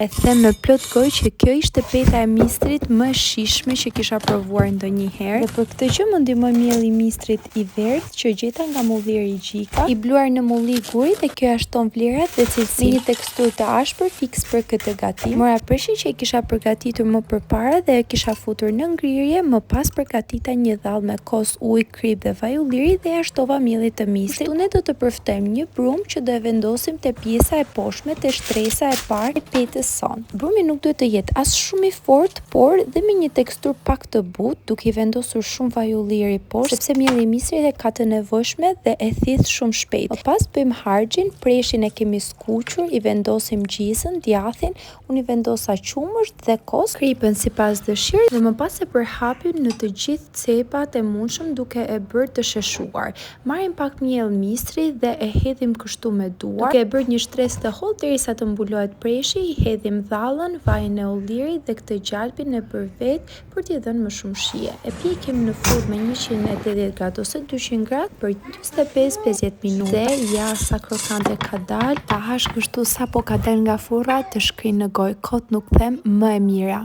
E them me plot gojë që kjo ishte peta e mistrit më e shijshme që kisha provuar ndonjëherë. Dhe për këtë që më ndihmoi mielli i mistrit i verdh që gjeta nga mulliri i gjika, i bluar në mulli guri dhe kjo ja shton vlerat dhe cilësinë. Me një teksturë të ashpër fiks për këtë gatim. Mora preshin që e kisha përgatitur më përpara dhe e kisha futur në ngrirje, më pas përgatita një dhall me kos, ujë, krip dhe vaj ulliri dhe ja shtova miellit të mistrit. Këtu ne do të përftojmë një brumë që do e vendosim te pjesa e poshtme, te shtresa e parë e petës son. Brumi nuk duhet të jetë as shumë i fortë, por dhe me një teksturë pak të butë, duke i vendosur shumë vaj ulliri poshtë, sepse mielli i mistrit e ka të nevojshme dhe e thith shumë shpejt. Më pas bëjmë harxhin, preshin e kemi skuqur, i vendosim gjisën, djathin, unë i vendosa qumësht dhe kos, kripën sipas dëshirës dhe më pas e përhapim në të gjithë cepat e mundshëm duke e bërë të sheshuar. Marrim pak miell mistri dhe e hedhim kështu me duar, duke e bërë një shtresë të hollë derisa të mbulohet preshi, i hedhim dhallën, vajin e ullirit dhe këtë gjalpin e përvet për t'i dhënë më shumë shije. E pjekim në furrë me 180 gradë ose 200 gradë për 45-50 minuta. Dhe ja sa krokante ka dalë, ta hash kështu sa po ka dalë nga furra, të shkrin në gojë, kot nuk them më e mira.